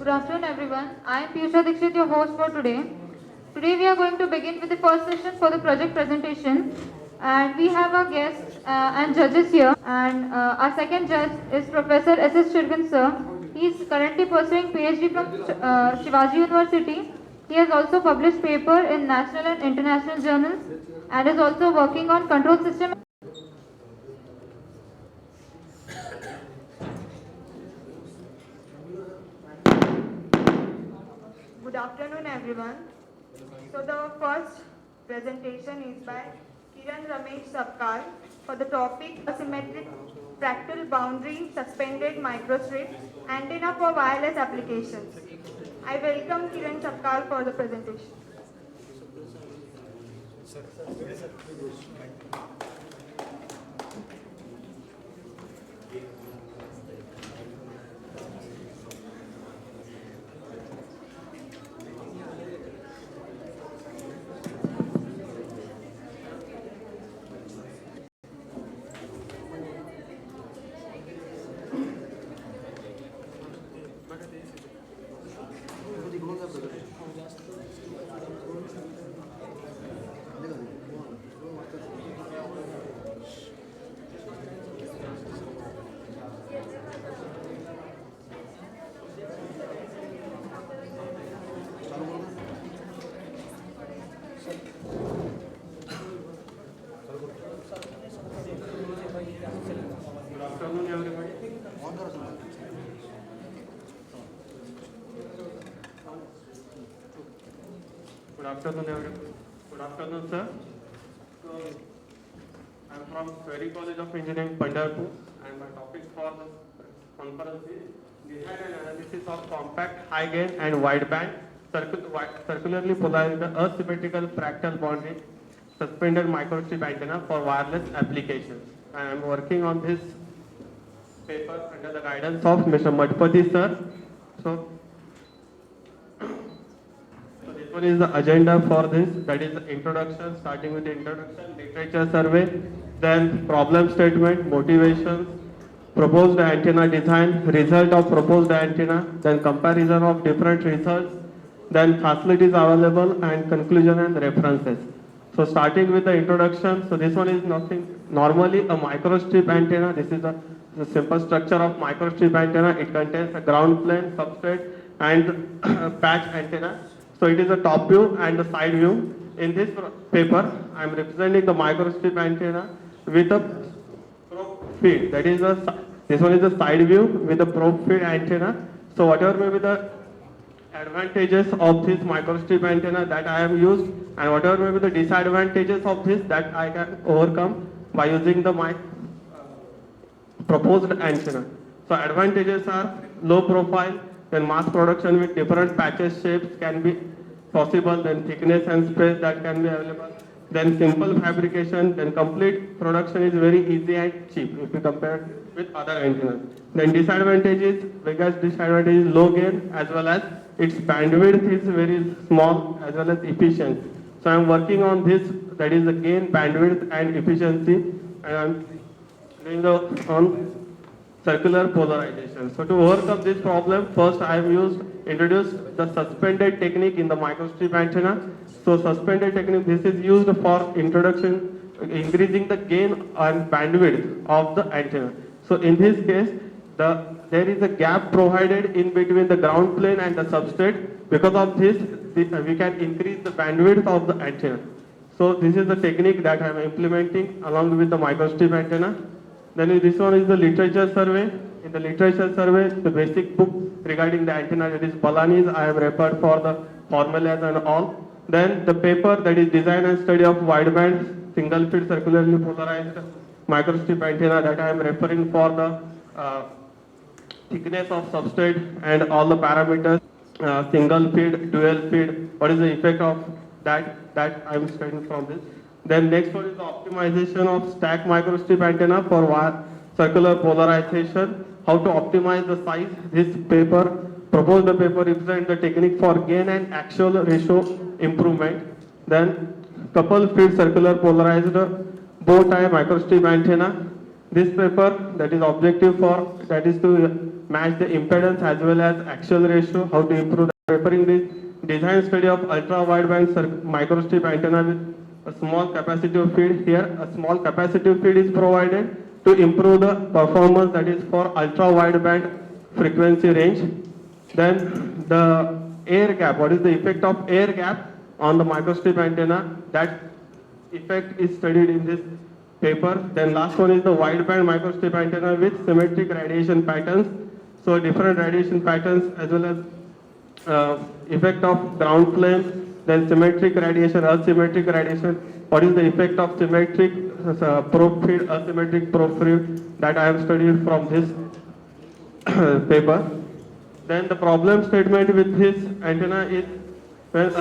Good afternoon, everyone. I am Piyusha Dixit, your host for today. Today we are going to begin with the first session for the project presentation, and we have our guests and judges here. And our second judge is Professor S.S. Shirgan sir. He is currently pursuing PhD from Shivaji University. He has also published paper in national and international journals, and is also working on control system. Good afternoon, everyone. So the first presentation is by Kiran Ramesh Sapkal for the topic asymmetric fractal boundary suspended microstrip antenna for wireless applications. I welcome Kiran Sapkal for the presentation. Good afternoon, everyone. Good afternoon, sir. So, I am from Ferry College of Engineering, Pandharpur, and my topic for this conference is design and analysis of compact, high gain, and wideband circularly polarized asymmetrical fractal bonded suspended microstrip antenna for wireless applications. I am working on this paper under the guidance of Mr. Madhpati, sir. So this one is the agenda for this, that is the introduction, starting with the introduction, literature survey, then problem statement, motivations, proposed antenna design, result of proposed antenna, then comparison of different results, then facilities available, and conclusion and references. So starting with the introduction, so this one is nothing, normally a microstrip antenna. This is the simple structure of microstrip antenna. It contains a ground plane, substrate, and patch antenna. So it is a top view and the side view. In this paper, I am representing the microstrip antenna with a probe feed. That is this one is the side view with the probe feed antenna. So whatever may be the advantages of this microstrip antenna that I have used, and whatever may be the disadvantages of this that I can overcome by using the proposed antenna. So advantages are low profile, then mass production with different patches shapes can be possible, then thickness and space that can be available, then simple fabrication, then complete production is very easy and cheap if you compare it with other antennas. Then disadvantages, biggest disadvantage is low gain, as well as its bandwidth is very small, as well as efficiency. So I am working on this, that is the gain, bandwidth and efficiency, and I am doing on circular polarization. So to overcome this problem, first I have introduced the suspended technique in the microstrip antenna. So suspended technique, this is used for introduction, increasing the gain and bandwidth of the antenna. So in this case, there is a gap provided in between the ground plane and the substrate. Because of this, we can increase the bandwidth of the antenna. So this is the technique that I am implementing along with the microstrip antenna. Then this one is the literature survey. In the literature survey, the basic book regarding the antenna, that is Balani's, I have referred for the formulas and all. Then the paper, that is design and study of wideband single feed circularly polarized microstrip antenna, that I am referring for the thickness of substrate and all the parameters, single feed, dual feed, what is the effect of that I am studying from this. Then next one is the optimization of stack microstrip antenna for wire circular polarization. How to optimize the size. This paper, proposed paper represents the technique for gain and actual ratio improvement. Then couple feed circular polarized bow tie microstrip antenna. This paper, that is objective for, that is to match the impedance as well as axial ratio, how to improve the preparing this design study of ultra wideband microstrip antenna with a small capacitive feed. Here a small capacitive feed is provided to improve the performance, that is for ultra wideband frequency range. Then the air gap, what is the effect of air gap on the microstrip antenna, that effect is studied in this paper. Then last one is the wideband microstrip antenna with symmetric radiation patterns. So different radiation patterns as well as effect of ground plane, then symmetric radiation, asymmetric radiation. What is the effect of symmetric probe feed, asymmetric probe feed, that I have studied from this paper. Then the problem statement with this antenna is when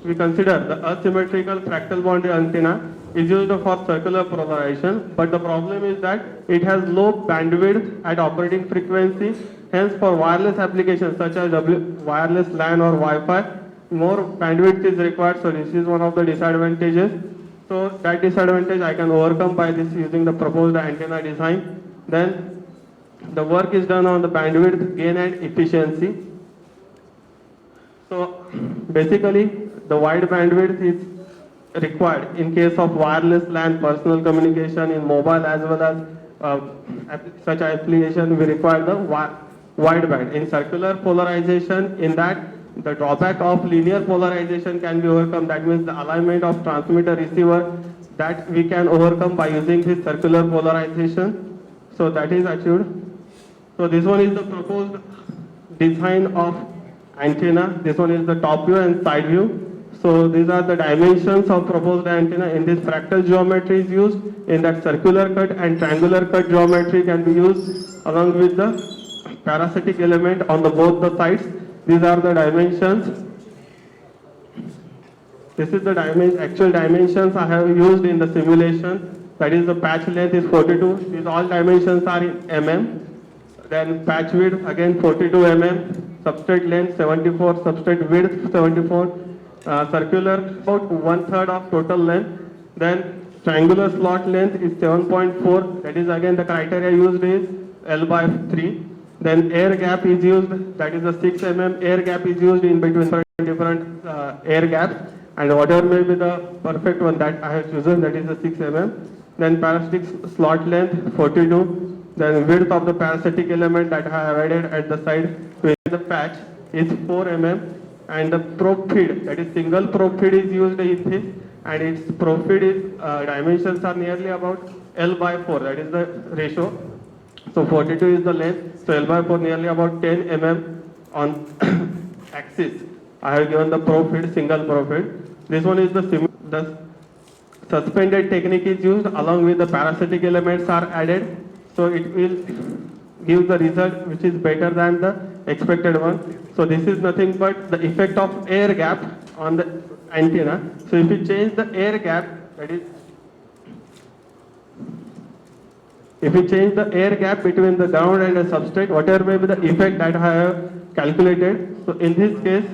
we consider the asymmetrical fractal boundary antenna is used for circular polarization, but the problem is that it has low bandwidth at operating frequency. Hence, for wireless applications such as wireless LAN or Wi-Fi, more bandwidth is required. So this is one of the disadvantages. So that disadvantage I can overcome by this using the proposed antenna design. Then the work is done on the bandwidth, gain and efficiency. So basically the wide bandwidth is required in case of wireless LAN, personal communication, in mobile as well as such application we require the wide band. In circular polarization, in that the drawback of linear polarization can be overcome, that means the alignment of transmitter receiver, that we can overcome by using this circular polarization. So that is achieved. So this one is the proposed design of antenna. This one is the top view and side view. So these are the dimensions of proposed antenna. In this fractal geometry is used, in that circular cut and triangular cut geometry can be used along with the parasitic element on both the sides. These are the dimensions. This is the actual dimensions I have used in the simulation. That is the patch length is 42. These all dimensions are in mm. Then patch width again 42 mm. Substrate length 74. Substrate width 74. Circular about 1/3 of total length. Then triangular slot length is 7.4. That is again the criteria used is L/3. Then air gap is used, that is the 6 mm air gap is used in between different air gaps, and whatever may be the perfect one that I have chosen, that is the 6 mm. Then parasitic slot length 42. Then width of the parasitic element that I have added at the side with the patch is 4 mm, and the probe feed, that is single probe feed is used in this, and its probe feed is dimensions are nearly about L/4, that is the ratio. So 42 is the length, so L/4 nearly about 10 mm on axis. I have given the probe feed, single probe feed. This one is the suspended technique is used along with the parasitic elements are added. So it will give the result which is better than the expected one. So this is nothing but the effect of air gap on the antenna. So if you change the air gap, that is, if you change the air gap between the ground and the substrate, whatever may be the effect that I have calculated. So in this case,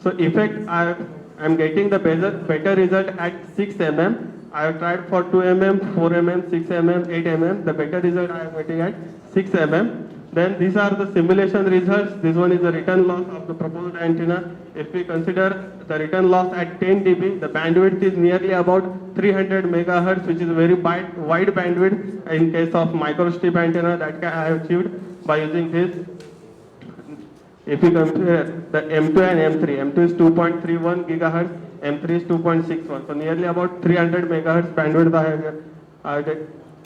so effect I am getting the better result at 6 mm. I have tried for 2 mm, 4 mm, 6 mm, 8 mm. The better result I am getting at 6 mm. Then these are the simulation results. This one is the return loss of the proposed antenna. If we consider the return loss at 10 dB, the bandwidth is nearly about 300 megahertz, which is a very wide bandwidth in case of microstrip antenna that I have achieved by using this. If we compare the M2 and M3, M2 is 2.31 gigahertz, M3 is 2.61. So nearly about 300 megahertz bandwidth I have.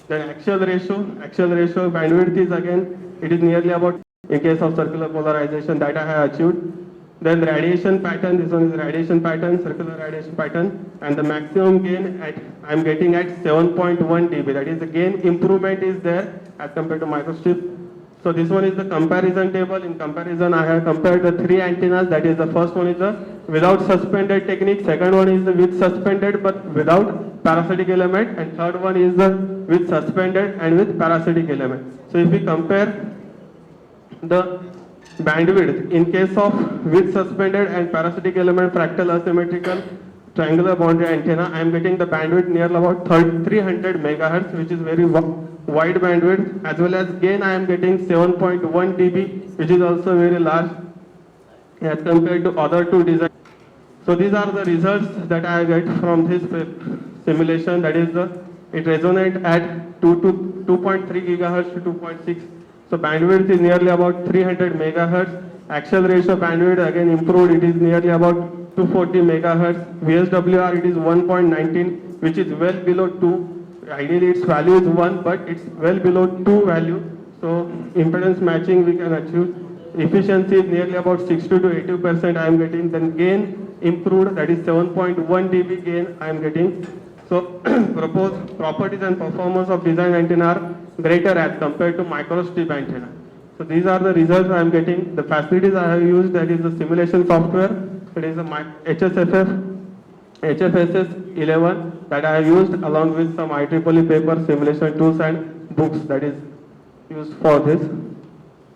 Then axial ratio bandwidth is again, it is nearly about, in case of circular polarization, that I have achieved. Then radiation pattern, this one is radiation pattern, circular radiation pattern, and the maximum gain I am getting at 7.1 dB. That is the gain improvement is there as compared to microstrip. So this one is the comparison table. In comparison, I have compared the three antennas. That is, the first one is the without suspended technique, second one is the with suspended but without parasitic element, and third one is the with suspended and with parasitic element. So if we compare the bandwidth in case of with suspended and parasitic element fractal asymmetrical triangular boundary antenna, I am getting the bandwidth near about 300 megahertz, which is very wide bandwidth, as well as gain I am getting 7.1 dB, which is also very large as compared to other two designs. So these are the results that I get from this simulation. That is it resonates at 2.3 gigahertz to 2.6. So bandwidth is nearly about 300 megahertz. Axial ratio bandwidth again improved. It is nearly about 240 megahertz. VSWR it is 1.19, which is well below 2. Ideally its value is 1, but it's well below 2 value. So impedance matching we can achieve. Efficiency is nearly about 60 to 80% I am getting. Then gain improved, that is 7.1 dB gain I am getting. So proposed properties and performance of design antenna are greater as compared to microstrip antenna. So these are the results I am getting. The facilities I have used, that is the simulation software, that is the HFSS 11 that I have used along with some IEEE paper simulation tools and books that is used for this.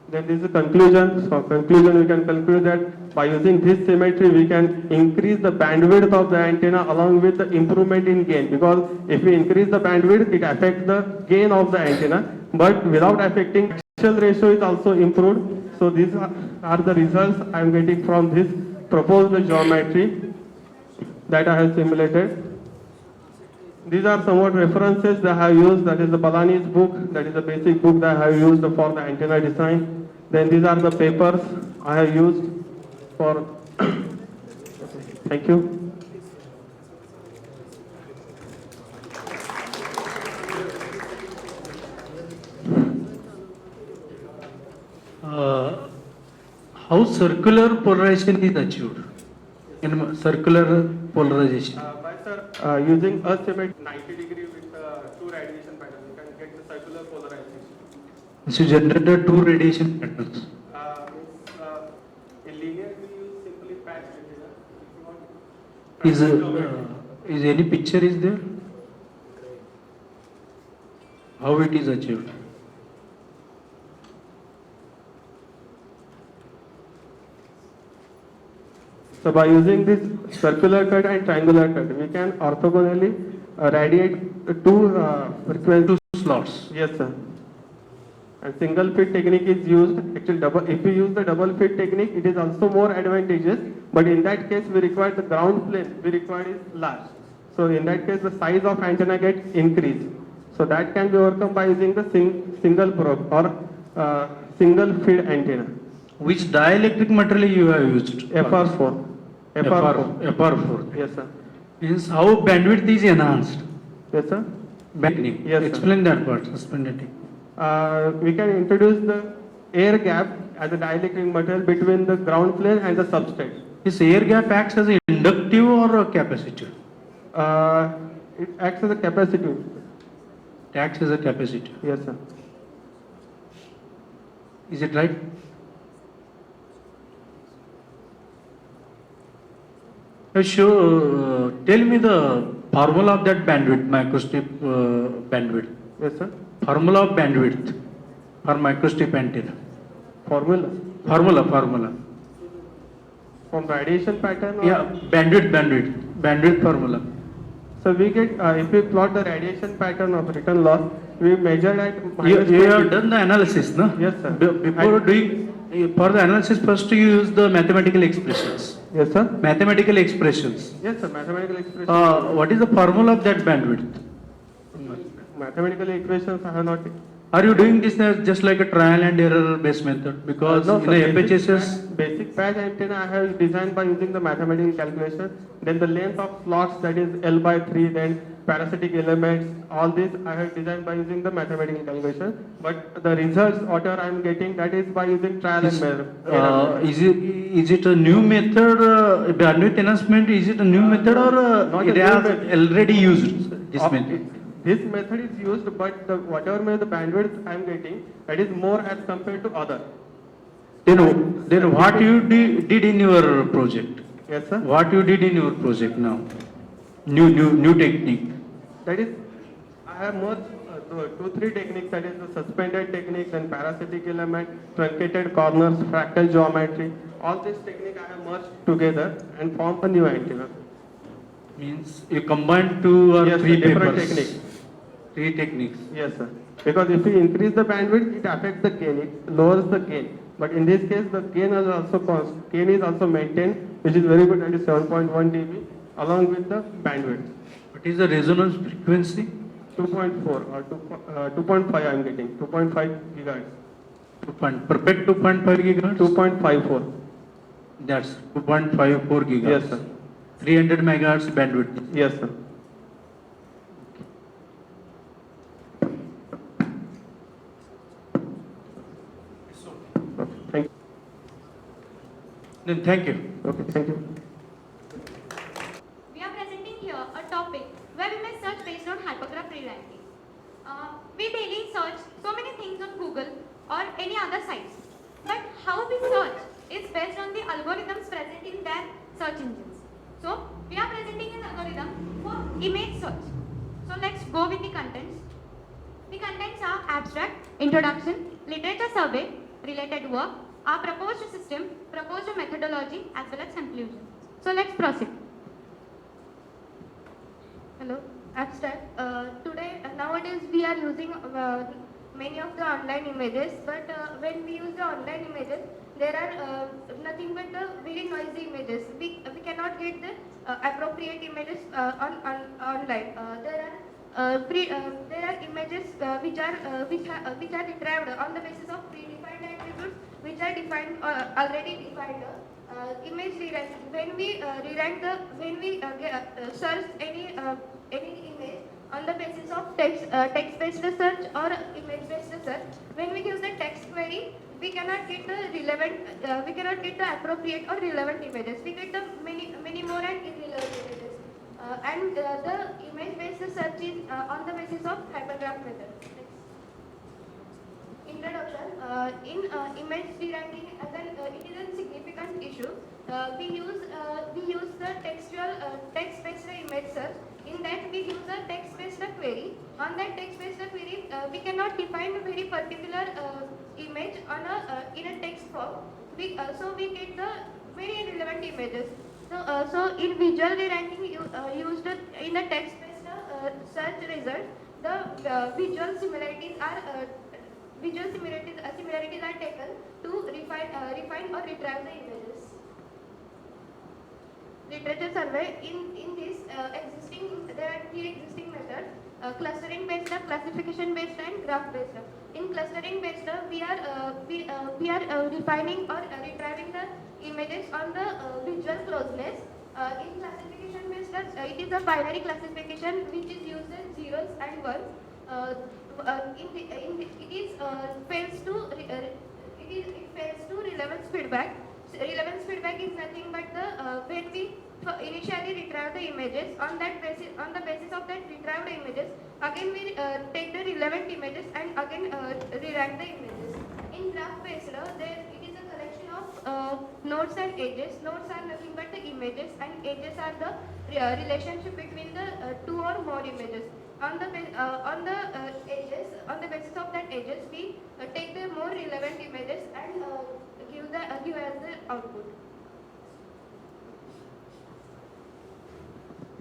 Then this is the conclusion. So conclusion we can conclude that by using this symmetry we can increase the bandwidth of the antenna along with the improvement in gain, because if we increase the bandwidth it affects the gain of the antenna, but without affecting axial ratio is also improved. So these are the results I am getting from this proposed geometry that I have simulated. These are somewhat references that I have used. That is the Balani's book, that is the basic book that I have used for the antenna design. Then these are the papers I have used for. Thank you. How circular polarization is achieved? In circular polarization. By sir, using a symmetric 90 degree with two radiation patterns, you can get the circular polarization. So generated two radiation patterns. In linear we use simply patch antenna. Is any picture is there? How it is achieved? So by using this circular cut and triangular cut, we can orthogonally radiate two frequency Slots. Yes, sir. And single fit technique is used. Actually, if we use the double fit technique, it is also more advantageous. But in that case, we require the ground plane we require is large. So in that case, the size of antenna gets increased. So that can be overcome by using the single probe or single feed antenna. Which dielectric material you have used? FR4. FR4. Yes, sir. Means how bandwidth is enhanced? Yes, sir. Technique. Yes, sir. Explain that part. Suspended. We can introduce the air gap as a dielectric material between the ground plane and the substrate. This air gap acts as an inductive or a capacitor? It acts as a capacitive. It acts as a capacitor. Yes, sir. Is it right? Sure. Tell me the formula of that bandwidth, microstrip bandwidth. Yes, sir. Formula of bandwidth for microstrip antenna. Formula. Formula. From radiation pattern? Or? Yeah, bandwidth formula. So we get, if we plot the radiation pattern of return loss, we measure at You have done the analysis, no? Yes, sir. Before doing, for the analysis, first you use the mathematical expressions. Yes, sir. Mathematical expressions. Yes, sir. Mathematical expressions. What is the formula of that bandwidth? Mathematical equations I have not. Are you doing this as just like a trial and error based method? Because No, in sir, the FHSS, basic patch antenna I have designed by using the mathematical calculation. Then the length of slots, that is L by 3, then parasitic elements, all this I have designed by using the mathematical calculation. But the results, whatever I am getting, that is by using trial and error. is it a new method, bandwidth enhancement, is it a new method or Not it a new has method. already used this method? This method is used, but whatever the bandwidth I am getting, that is more as compared to other. Then what you did in your project? Yes, sir. What you did in your project now? New technique. That is, I have merged 2-3 techniques, that is the suspended technique, then parasitic element, truncated corners, fractal geometry. All this technique I have merged together and formed a new antenna. Means you combined two or Yes, three sir, different papers. techniques. 3 techniques. Yes, sir. Because if we increase the bandwidth, it affects the gain, it lowers the gain. But in this case, the gain is also maintained, which is very good, that is 7.1 dB, along with the bandwidth. What is the resonance frequency? 2.4 or 2.5 I am getting, 2.5 gigahertz. Perfect 2.5 gigahertz? 2.54. That's 2.54 gigahertz. Yes, sir. 300 megahertz bandwidth. Yes, sir. Okay, thank you. Then thank you. Okay, thank you. We are presenting here a topic where we may search based on hypergraph re-ranking. We daily search so many things on Google or any other sites, but how we search is based on the algorithms present in their search engines. So we are presenting an algorithm for image search. So let's go with the contents. The contents are abstract, introduction, literature survey, related work, our proposed system, proposed methodology, as well as conclusion. So let's proceed. Hello, abstract. Nowadays we are using many of the online images, but when we use the online images, there are nothing but the very noisy images. We cannot get the appropriate images online. There are images which are retrieved on the basis of predefined attributes, which are defined already defined. Image re-rank. When we search any image on the basis of text-based search or image-based search, when we use the text query, we cannot get the appropriate or relevant images. We get the many more and irrelevant images. The image-based search is on the basis of hypergraph method. Introduction. In image re-ranking, it is a significant issue. We use the text-based image search. In that, we use a text-based query. On that text-based query, we cannot define a very particular image in a text form. So we get the very relevant images. So in visual re-ranking, used in the text-based search result, the visual similarities are taken to refine or retrieve the images. Literature survey. In this there are three existing methods: clustering based, classification based, and graph based. In clustering based, we are refining or retrieving the images on the visual closeness. In classification based, it is a binary classification which is used as zeros and ones. It fails to relevance feedback. Relevance feedback is nothing but when we initially retrieve the images, on the basis of that retrieved images, again we take the relevant images and again re-rank the images. In graph based, it is a collection of nodes and edges. Nodes are nothing but the images, and edges are the relationship between the two or more images. On the basis of that edges, we take the more relevant images and give as the output.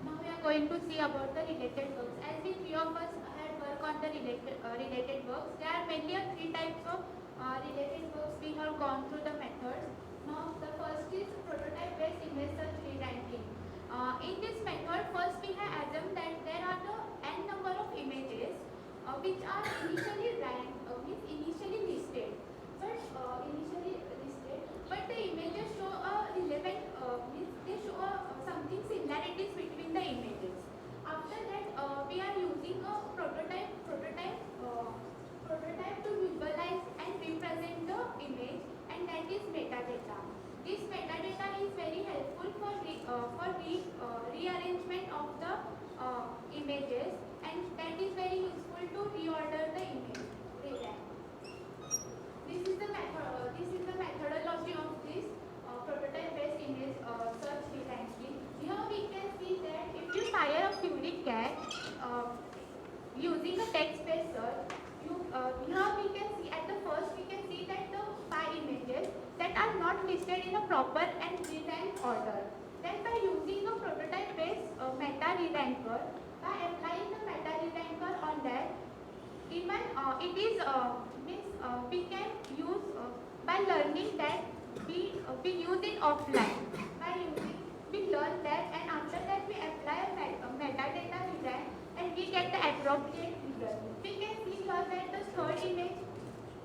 Now we are going to see about the related works. As the three of us had work on the related works, there are mainly three types of related works. We have gone through the methods. Now the first is prototype-based image search re-ranking. In this method, first we have assumed that there are the n number of images which are initially ranked, initially listed, but the images show a relevant, they show something similarities between the images. After that, we are using a prototype to visualize and represent the image, and that is metadata. This metadata is very helpful for rearrangement of the images, and that is very useful to reorder the image. This is the methodology of this prototype-based image search re-ranking. Here we can see that if you fire a Fury cat using a text-based search, here we can see at the first we can see that the 5 images that are not listed in a proper and re-ranked order. Then by using a prototype-based meta re-ranker, by applying the meta re-ranker on that, Even it is means we can use by learning that we use it offline. By using we learn that, and after that we apply a metadata design and we get the appropriate result. We can see here that the third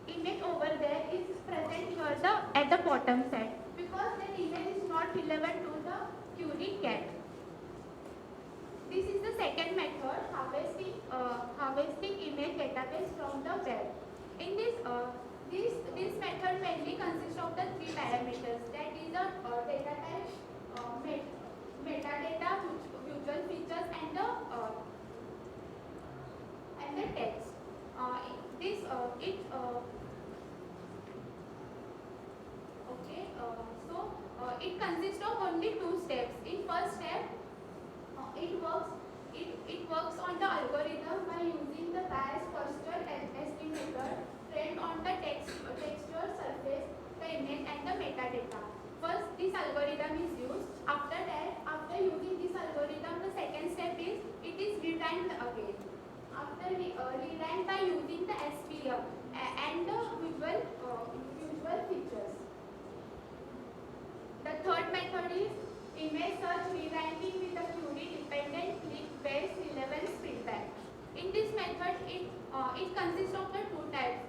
image over there is present here at the bottom set, because that image is not relevant to the query cat. This is the second method, harvesting image database from the web. In this method mainly consists of the three parameters, that is the data type, metadata, visual features, and the text. It consists of only two steps. In first step, it works on the algorithm by using the bias posture estimator trained on the textual surface, the image, and the metadata. First, this algorithm is used. After that, after using this algorithm, the second step is it is reranked again. After reranked by using the SPM and the visual features. The third method is image search re-ranking with the query-dependent click-based relevance feedback. In this method, it consists of the two types.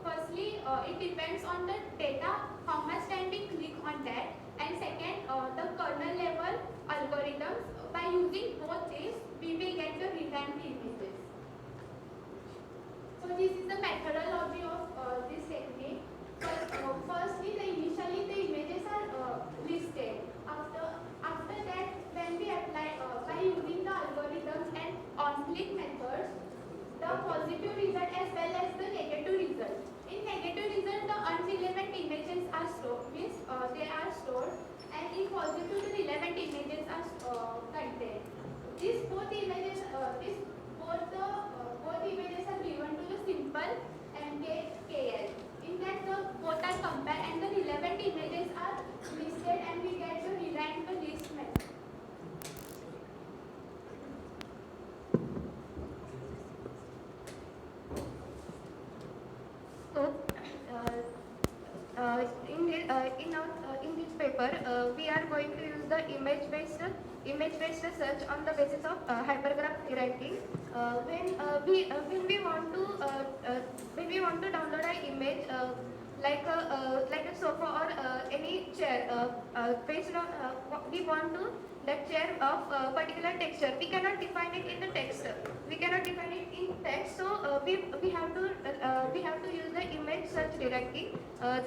Firstly, it depends on the data, how much time we click on that, and second, the kernel level algorithms. By using both these, we will get the re-ranked images. So this is the methodology of this technique. Firstly, initially the images are listed. After that, when we apply by using the algorithms and on-click methods, the positive result as well as the negative result. In negative result, the irrelevant images are stored, means they are stored, and in positive, the relevant images are contained. These both images, both images are given to the simple MKKL. In that, both are compared and the relevant images are listed, and we get to rerank the list method. So, in this paper, we are going to use the image-based search on the basis of hypergraph ranking. When we want to download an image like a sofa or any chair, based on we want to that chair of particular texture. We cannot define it in the text. We cannot define it in text. So we have to use the image search directly.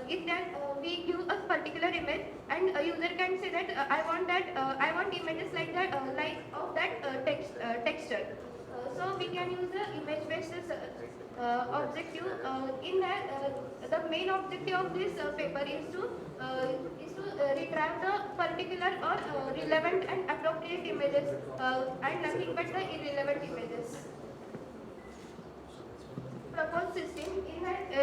In that we give a particular image, and a user can say that I want images like that of that texture. So we can use the image-based objective. In that, the main objective of this paper is to retrieve the particular or relevant and appropriate images, and nothing but the irrelevant images. Proposed system.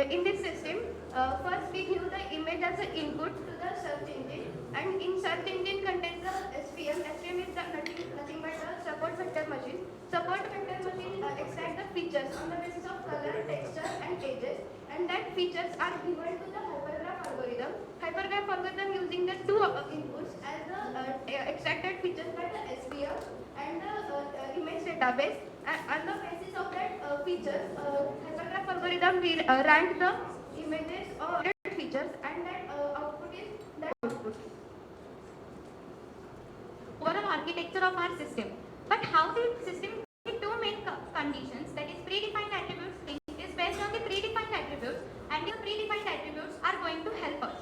In this system, first we give the image as an input to the search engine, and in search engine contains the SPM. SPM is nothing but the support vector machine. Support vector machine extract the features on the basis of color, texture, and edges, and that features are given to the hypergraph algorithm. Hypergraph algorithm using the two inputs as the extracted features by the SPM and the image database. And on the basis of that features, hypergraph algorithm will rank the images or features, and that output is that output. Overall architecture of our system. But how the system with two main conditions, that is predefined attributes is based on the predefined attributes, and the predefined attributes are going to help us.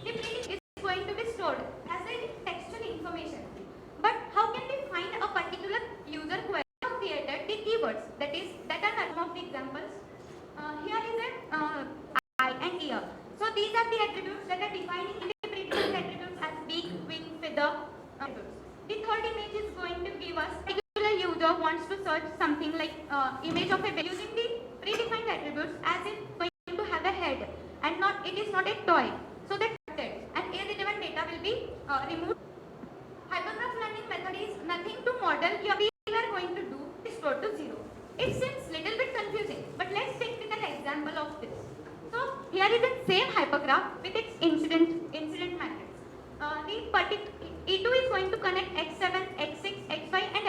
The predefined is going to be stored as a textual information. But how can we find a particular user query created the keywords that are some of the examples? Here is an eye and ear. So these are the attributes that are defining the predefined attributes as beak, wing, feather. The third image is going to give us regular user wants to search something like image of a baby using the predefined attributes as if going to have a head, and it is not a toy. So that and irrelevant data will be removed. Hypergraph learning method is nothing to model. We are going to do is stored to 0. It seems little bit confusing, but let's hypergraph with its incident matrix. E2 is going to connect x7, x6, x5 and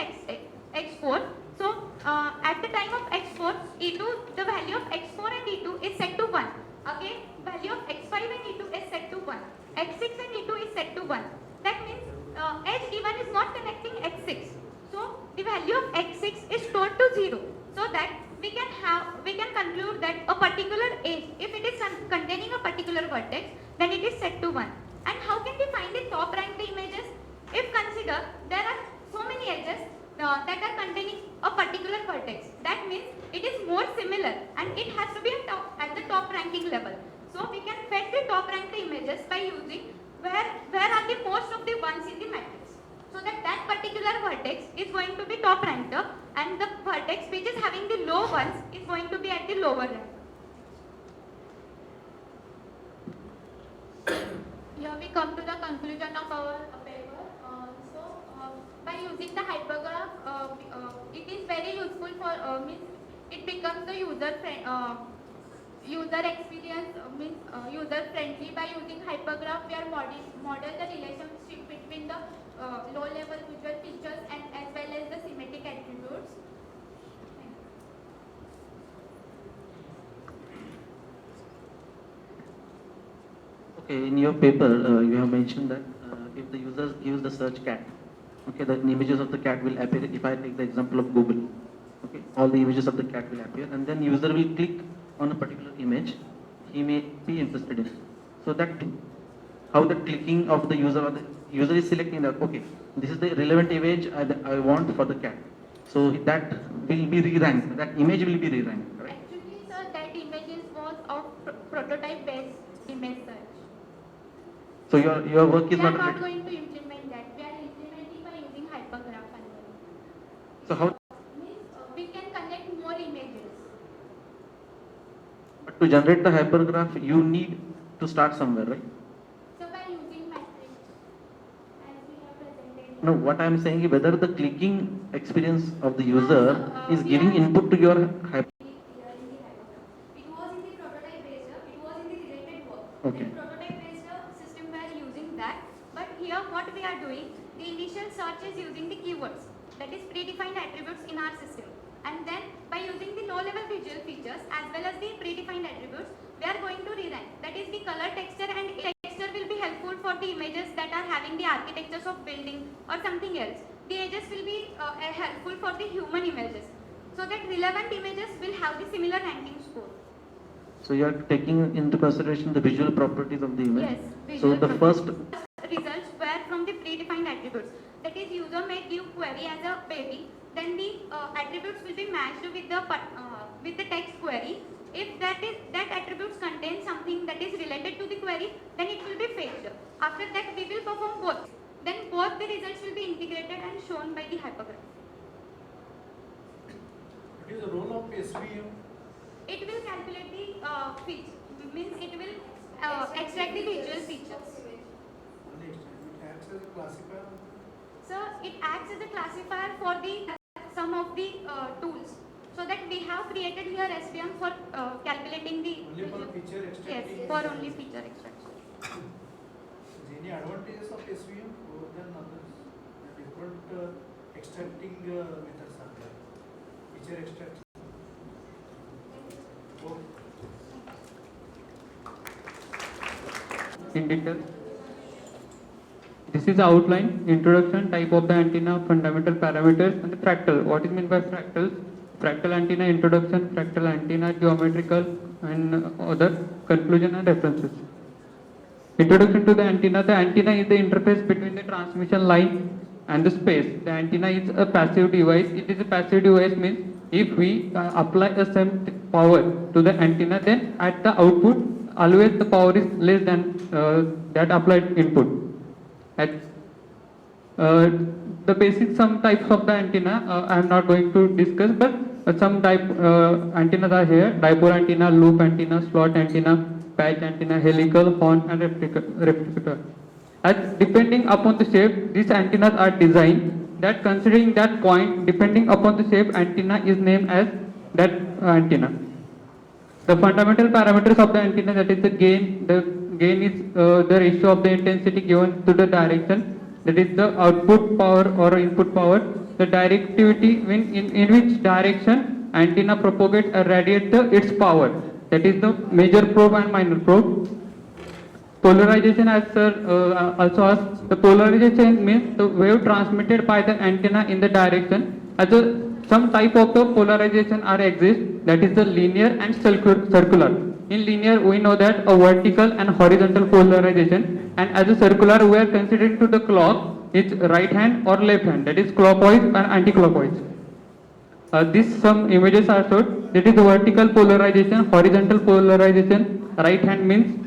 x4. So at the time of x4, E2, the value of x4 and E2 is set to 1. Again, value of x5 and E2 is set to 1. x6 and E2 is set to 1. That means edge E1 is not connecting x6. So the value of x6 is stored to 0. So that we can conclude that a particular edge, if it is containing a particular vertex, then it is set to 1. And how can we find the top ranked images? If consider there are so many edges that are containing a particular vertex, that means it is more similar and it has to be at the top ranking level. So we can fetch the top ranked images by using where are the most of the ones in the matrix. So that particular vertex is going to be top ranked and the vertex which is having the low ones is going to be at the lower rank. Here we come to the conclusion of our paper. By using the hypergraph, it is very useful for means it becomes the user experience user friendly. By using hypergraph, we are model the relationship between the low level visual features and as well as the semantic attributes. Okay, in your paper, you have mentioned that if the user gives the search cat, okay, the images of the cat will appear. If I take the example of Google, okay, all the images of the cat will appear, and then user will click on a particular image he may be interested in. So that how the clicking of the user, or the user is selecting that, okay, this is the relevant image I want for the cat. So that will be re-ranked. That image will be re-ranked, right? Actually, sir, that images was of prototype based image search. So your work is We are not not related. going to implement that. We are implementing by using hypergraph only. So how? Means we can connect more images. But to generate the hypergraph, you need to start somewhere, right? So by using matrix, as we have presented. No, what I am saying is whether the clicking experience of the user is we giving have- input to your hyper. It was in the prototype based, it was in the related work. Okay. In prototype based system we are using that, but here what we are doing, the initial search is using the keywords, that is predefined attributes in our system. And then by using the low level visual features as well as the predefined attributes, we are going to re-rank. That is the color, texture, and texture will be helpful for the images that are having the architectures of building or something else. The edges will be helpful for the human images. So that relevant images will have the similar ranking score. So you are taking into consideration the visual properties of the image. Yes, So visual the first, results were from the predefined attributes. That is, user may give query as a baby, then the attributes will be matched with the text query. If that attributes contain something that is related to the query, then it will be fetched. After that, we will perform both. Then both the results will be integrated and shown by the hypergraph. What is the role of SVM? It will calculate the features, means it will extract the visual features. It acts as a classifier. So it acts as a classifier for the some of the tools. So that we have created here SVM for calculating the Only for feature extracting. yes, for only feature extraction. Is any advantages of SVM more than others? The different extracting methods are there. Feature extraction. Oh. In detail. This is the outline, introduction, type of the antenna, fundamental parameters, and the fractal. What is meant by fractals? Fractal antenna introduction, fractal antenna geometrical, and other conclusion and references. Introduction to the antenna. The antenna is the interface between the transmission line and the space. The antenna is a passive device. It is a passive device means if we apply a same power to the antenna, then at the output always the power is less than that applied input. At the basic some types of the antenna I am not going to discuss, but some type antennas are here: dipole antenna, loop antenna, slot antenna, patch antenna, helical, horn, and replicator. As depending upon the shape, these antennas are designed that considering that point, depending upon the shape, antenna is named as that antenna. The fundamental parameters of the antenna, that is the gain, the gain is the ratio of the intensity given to the direction, that is the output power or input power. The directivity in which direction antenna propagates or radiates its power, that is the major probe and minor probe. Polarization, as sir also asked, the polarization means the wave transmitted by the antenna in the direction. As some type of the polarization are exist, that is the linear and circular. In linear, we know that a vertical and horizontal polarization, and as a circular, we are considering to the clock, it's right hand or left hand, that is clockwise and anti-clockwise. These some images are showed. That is the vertical polarization, horizontal polarization. Right hand means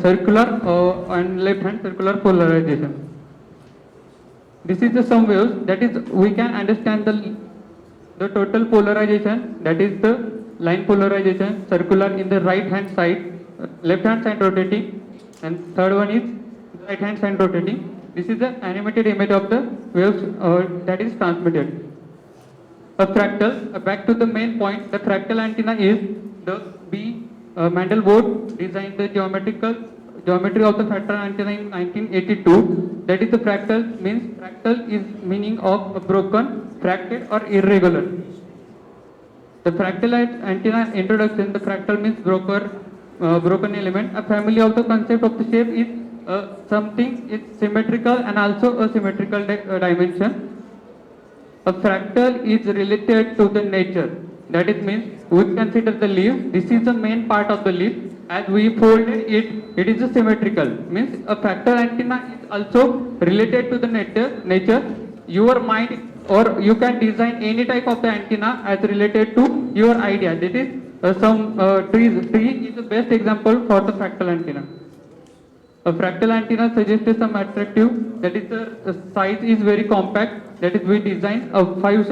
circular and left hand circular polarization. This is the some waves. That is we can understand the total polarization. That is the line polarization, circular in the right hand side, left hand side rotating, and third one is right hand side rotating. This is the animated image of the waves that is transmitted. A fractal, back to the main point, the fractal antenna is the Mandelbrot designed the geometry of the fractal antenna in 1982. That is the fractal means fractal is meaning of broken, fracted or irregular. The fractal antenna introduction, the fractal means broken element. A family of the concept of the shape is something is symmetrical and also a symmetrical dimension. A fractal is related to the nature. That it means we consider the leaf. This is the main part of the leaf. As we folded it, it is a symmetrical. Means a fractal antenna is also related to the nature. Your mind or you can design any type of the antenna as related to your idea. That is some trees. Tree is the best example for the fractal antenna. A fractal antenna suggests some attractive, that is the size is very compact, that is we design a 5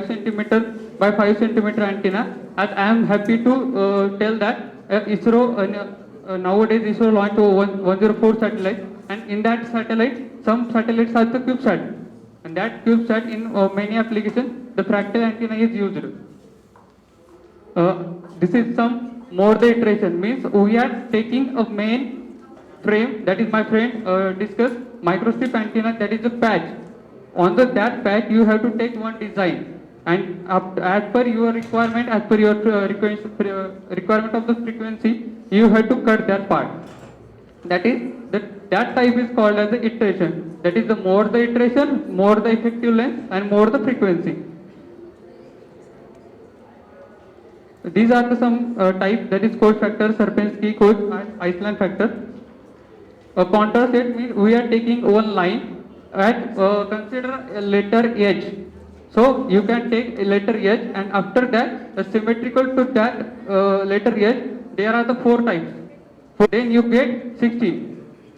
centimeter by 5 centimeter antenna. As I am happy to tell that ISRO nowadays ISRO launched 104 satellites, and in that satellite some satellites are the CubeSat, and that CubeSat in many applications the fractal antenna is used. This is some more the iteration, means we are taking a main frame, that is my friend discussed microstrip antenna, that is a patch. On that patch you have to take one design, and as per your requirement, as per your requirement of the frequency, you have to cut that part. That is that type is called as the iteration. That is the more the iteration, more the effective length and more the frequency. These are the some type, that is Koch factor, Sierpinski, Koch and Iceland factor. A contour set means we are taking one line and consider a letter H. So you can take a letter H, and after that symmetrical to that letter H, there are the 4 types. Then you get 16.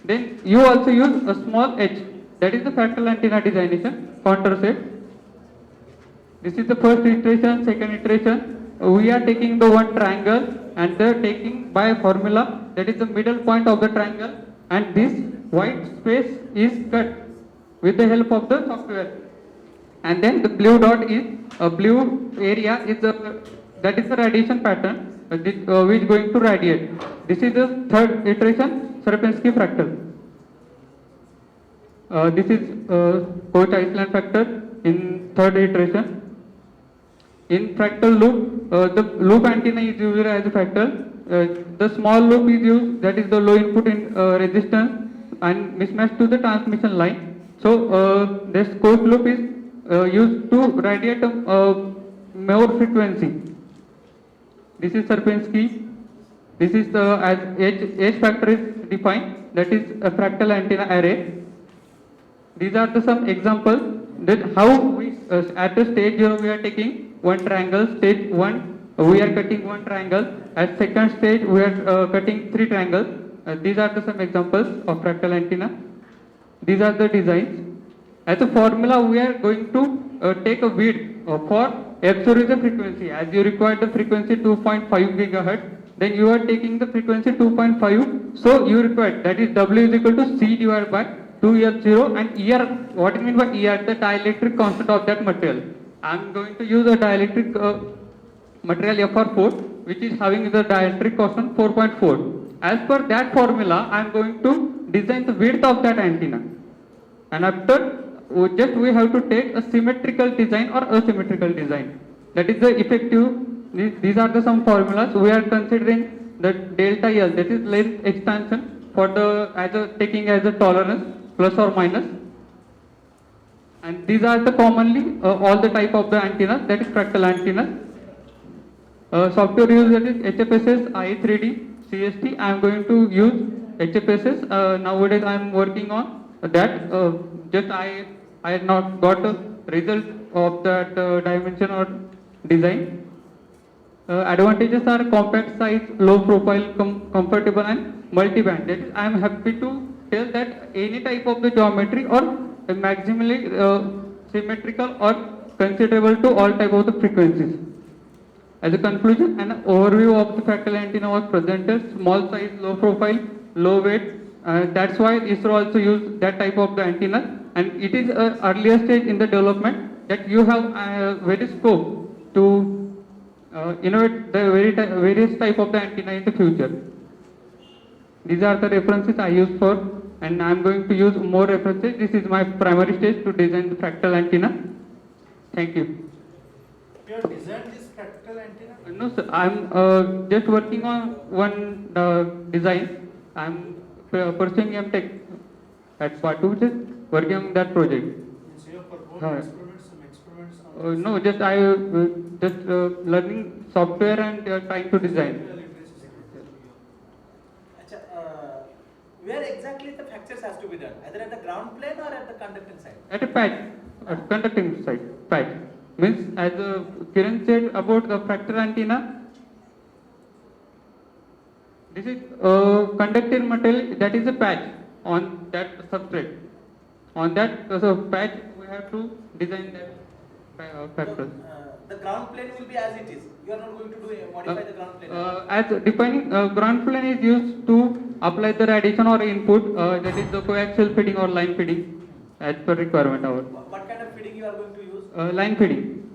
Then you also use a small h. That is the fractal antenna designation contour set. This is the first iteration, second iteration. We are taking the one triangle and they are taking by formula, that is the middle point of the triangle, and this white space is cut with the help of the software. And then the blue dot is a blue area is that is the radiation pattern which is going to radiate. This is the third iteration, Sierpinski fractal. This is Koch Iceland factor in third iteration. In fractal loop, the loop antenna is used as a fractal. The small loop is used, that is the low input in resistance and mismatch to the transmission line. So this Koch loop is used to radiate more frequency. This is Sierpinski. This is the as H factor is defined, that is a fractal antenna array. These are the some examples that how we at the stage 0 we are taking one triangle, stage 1 we are cutting one triangle, at second stage we are cutting 3 triangles. These are the some examples of fractal antenna. These are the designs. As a formula we are going to take a width for F0 is the frequency. As you require the frequency 2.5 gigahertz, then you are taking the frequency 2.5, so you require, that is W is equal to C divided by 2F0, and ER, what I mean by ER, the dielectric constant of that material. I am going to use a dielectric material FR4, which is having the dielectric constant 4.4. as per that formula, I am going to design the width of that antenna. And after, we have to take a symmetrical design or asymmetrical design. That is the effective. These are the some formulas. We are considering the delta L, that is length expansion, for the taking as a tolerance plus or minus. And these are the commonly all the type of the antennas, that is fractal antennas. Software used, that is HFSS, IE3D, CST. I am going to use HFSS. Nowadays I am working on that. Just I had not got a result of that dimension or design. Advantages are compact size, low profile, comfortable and multi-band. That is, I am happy to tell that any type of the geometry or maximally symmetrical or considerable to all type of the frequencies. As a conclusion, an overview of the fractal antenna was presented. Small size, low profile, low weight. That's why ISRO also used that type of the antenna. And it is an earlier stage in the development that you have very scope to innovate the various type of the antenna in the future. These are the references I use for, and I am going to use more references. This is my primary stage to design the fractal antenna. Thank you. You have designed this fractal antenna? No, sir. I am just working on one design. I am pursuing MTech at Patu, just working on that project. Means you have performed some experiments on No, just I just learning software and trying to design. Where exactly the fractures has to be done? Either at the ground plane or at the conducting side? At a patch, at conducting side, patch. Means, as Kiran said about the fractal antenna, this is conductive material, that is a patch on that substrate. On that patch, we have to design that fractal. The ground plane will be as it is. You are not going to modify the ground plane. As defining ground plane is used to apply the radiation or input, that is the coaxial feeding or line feeding, as per requirement. What kind of feeding you are going to use? Line feeding.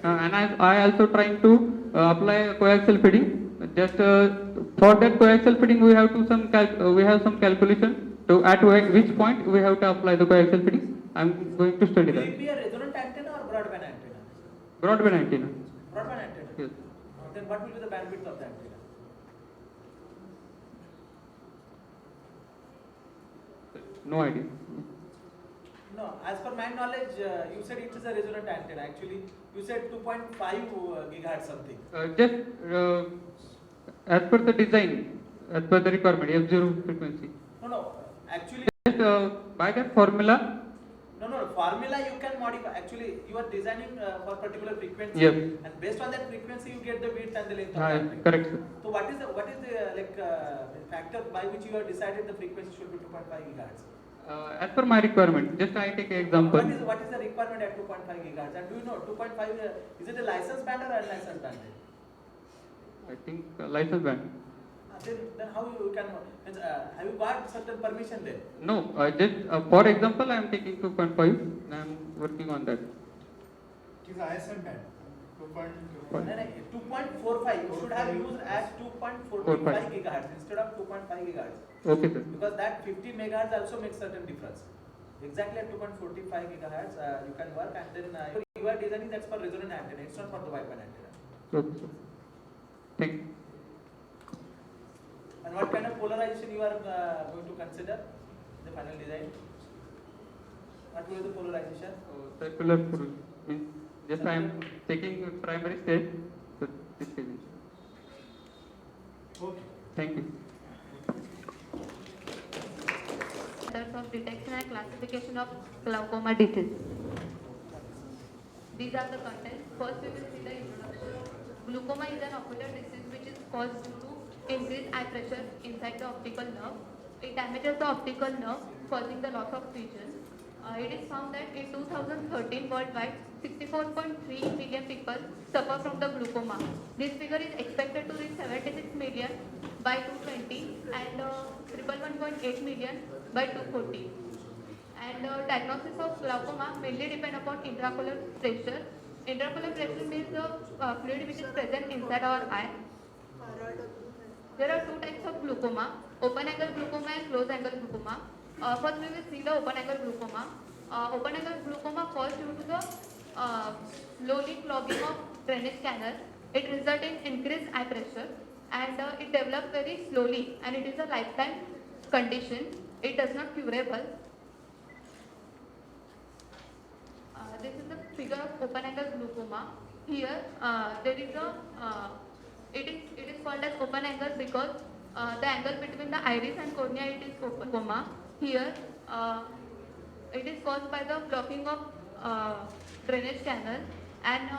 And I also trying to apply coaxial feeding. Just for that coaxial feeding, we have to some calculation to at which point we have to apply the coaxial feeding. I am going to study Will that. it be a resonant antenna or broadband antenna? Broadband antenna. Broadband antenna. Yes. Then what will be the bandwidth of the antenna? No idea. No, as per my knowledge, you said it is a resonant antenna. Actually, you said 2.5 gigahertz something. Just as per the design, as per the requirement, F0 frequency. No. Actually, Just by that formula. no. Formula you can modify. Actually, you are designing for particular frequency. Yes. And based on that frequency, you get the width and the length of the antenna. Correct, sir. So what is the factor by which you have decided the frequency should be 2.5 gigahertz? As per my requirement, just I take an example. What is the requirement at 2.5 gigahertz? And do you know 2.5 is it a license band or unlicensed band? I think license band. Then how you can have you got certain permission there? No, just for example, I am taking 2.5. I am working on that. it is ISM band. 2.2. 2.45. You should have used as 2.45 gigahertz instead of 2.5 gigahertz. Okay, sir. Because that 50 megahertz also makes certain difference. Exactly at 2.45 gigahertz, you can work, and then you are designing that's for resonant antenna. It's not for the wideband antenna. Okay, sir. Thank you. And what kind of polarization you are going to consider in the final design? What will be the polarization? Circular means just I am taking primary stage. So this is it. Okay. Thank you. Methods of detection and classification of glaucoma disease. These are the contents. First, we will see the introduction. Glaucoma is an ocular disease which is caused due to increased eye pressure inside the optical nerve. It damages the optical nerve, causing the loss of vision. It is found that in 2013 worldwide, 64.3 million people suffer from the glaucoma. This figure is expected to reach 76 million by 2020 and 111.8 million by 2040. And diagnosis of glaucoma mainly depend upon intraocular pressure. Intraocular pressure means the fluid which is present inside our eye. There are two types of glaucoma, open angle glaucoma and close angle glaucoma. First we will see the open angle glaucoma. Open angle glaucoma falls due to the slowly clogging of drainage canal. It results in increased eye pressure and it develops very slowly and it is a lifetime condition. It does not curable. This is the figure of open angle glaucoma. Here there is a it is called as open angle because the angle between the iris and cornea it is open glaucoma. Here it is caused by the blocking of drainage canal and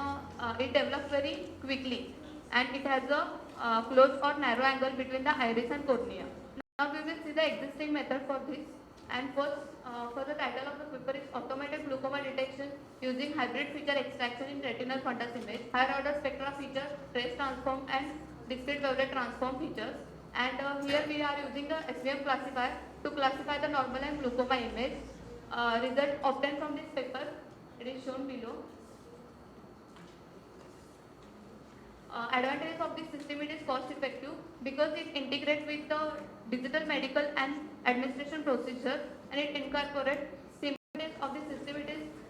it develops very quickly and it has a close or narrow angle between the iris and cornea. Now we will see the existing method for this. And first, for the title of the paper is Automated Glaucoma Detection Using Hybrid Feature Extraction in Retinal Fundus Image, Higher Order Spectra Features, Trace Transform and Discrete Wavelet Transform Features. And here we are using the SVM classifier to classify the normal and glaucoma image. Result obtained from this paper, it is shown below. Advantages of this system, it is cost effective because it integrates with the digital medical and administration procedure and it incorporates simplicity of the system,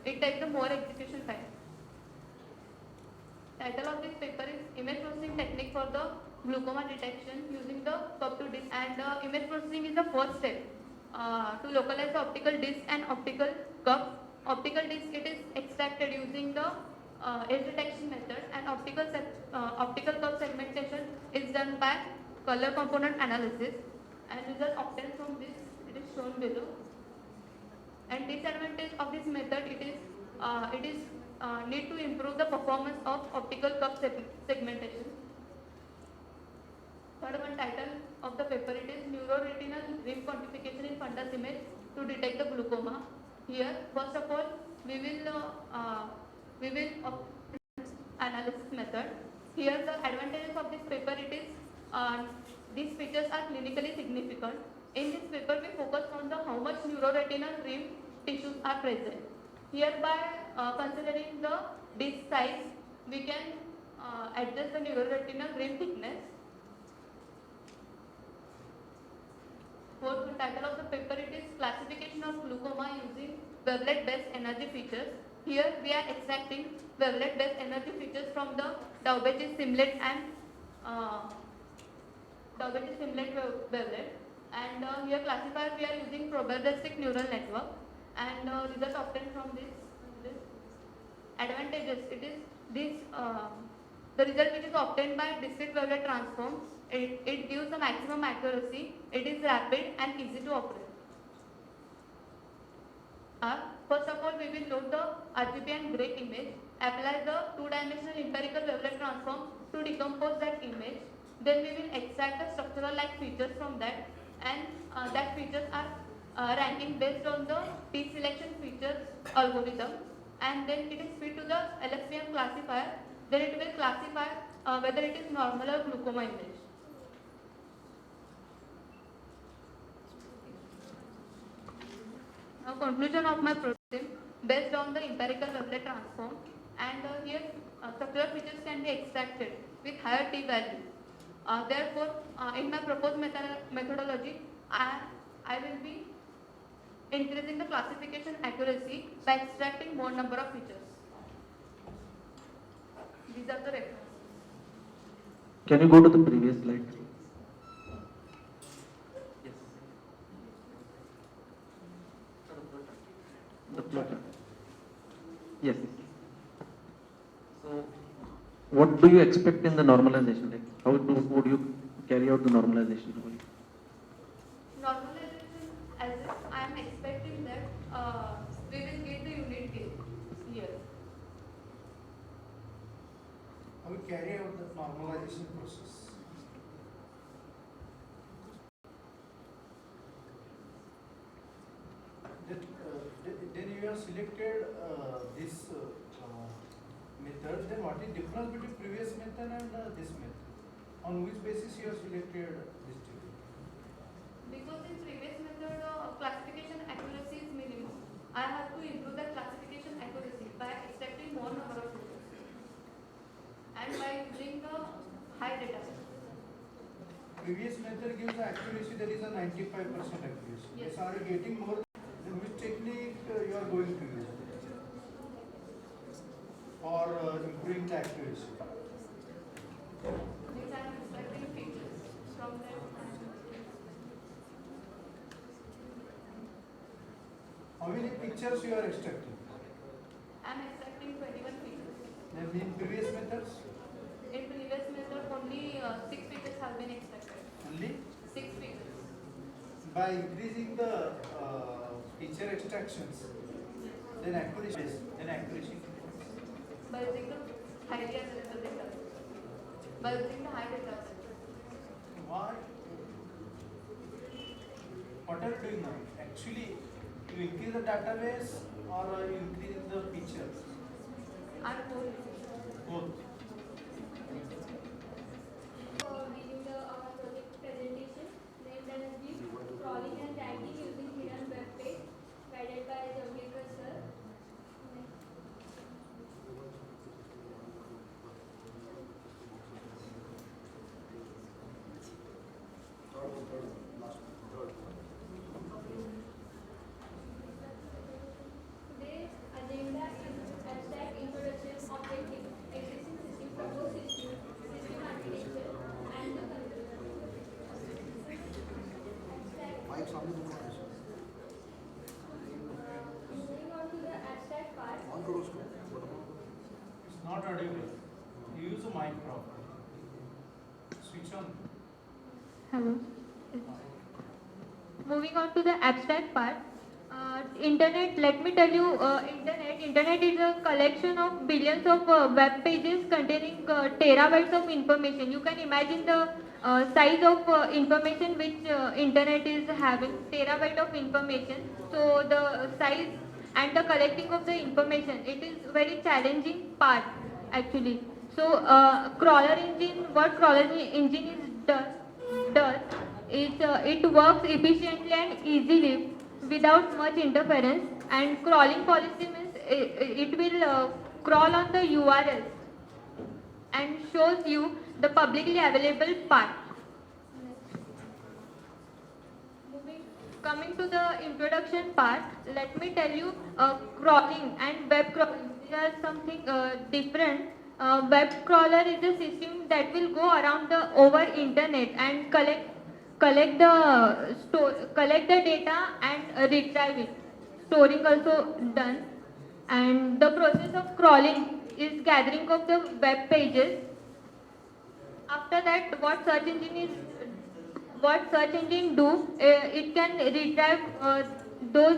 it takes the more execution time. Title of this paper is Image Processing Technique for the Glaucoma Detection using the cup to disc, and image processing is the first step to localize the optical disc and optical cup. Optical disc, it is extracted using the edge detection method and optical cup segmentation is done by color component analysis and result obtained from this it is shown below. And disadvantage of this method it is need to improve the performance of optical cup segmentation. Third one, title of the paper it is Neuroretinal Rim Quantification in Fundus Image to detect the glaucoma. Here first of all we will analysis method. Here the advantages of this paper it is these features are clinically significant. In this paper we focus on the how much neuroretinal rim tissues are present. Here by considering the disc size we can adjust the neuroretinal rim thickness. Fourth title of the paper it is Classification of Glaucoma using Wavelet Based Energy Features. Here we are extracting wavelet based energy features from the Daubechies simulate and Daubechies simulate wavelet. And here classifier we are using probabilistic neural network and result obtained from this advantages it is this the result which is obtained by discrete wavelet transform. It gives the maximum accuracy. It is rapid and easy to operate. First of all, we will load the RGB and gray image, apply the two-dimensional empirical wavelet transform to decompose that image. Then we will extract the structural like features from that, and that features are ranking based on the T-selection features algorithm. And then it is fed to the LSTM classifier. Then it will classify whether it is normal or glaucoma image. Now conclusion of my project based on the empirical wavelet transform, and here structural features can be extracted with higher T value. Therefore, in my proposed methodology, I will be increasing the classification accuracy by extracting more number of features. These are the references. Can you go to the previous slide? Yes. The flow chart. Yes. So, what do you expect in the normalization? Like, how would you carry out the normalization? Normalization, as if I am expecting that we will get the unit gain here. How we carry out the normalization process? Then you have selected this method. Then what is difference between previous method and this method? On which basis you have selected this two? Because in previous method classification accuracy is minimum. I have to improve that classification accuracy by extracting more number of features and by using the high data set. previous method gives the accuracy, there is a 95% accuracy. Yes. Are you getting more? Then which technique you are going to use for improving the accuracy? Which I am expecting features from them. How many pictures you are extracting? I am expecting 21 features. Then in previous methods, In previous method, only 6 features have been extracted. only 6 features. by increasing the feature extractions, then accuracy. By using the highly available data. By using the high data set. Why? What are you doing now? Actually, you increase the database or are you increasing the features? And both. Both. Giving our project presentation named as Crawling and Ranking using Hidden Web Page, guided by Jamaica sir. Today's agenda is abstract introduction of existing system, proposed system architecture, and the conclusion. Abstract. Moving on to the abstract part. It's not audible. You use a mic properly. Switch on. Hello. Moving on to the abstract part. Internet, let me tell you, internet is a collection of billions of web pages containing terabytes of information. You can imagine the size of information which internet is having, terabyte of information. So the size and the collecting of the information, it is very challenging part actually. So what crawler engine does is it works efficiently and easily without much interference, and crawling policy means it will crawl on the URL and shows you the publicly available path. Coming to the introduction part, let me tell you crawling and web crawling, they are something different. Web crawler is a system that will go around the over internet and collect the data and retrieve it. Storing also done, and the process of crawling is gathering of the web pages. After that, what search engine do, it can retrieve those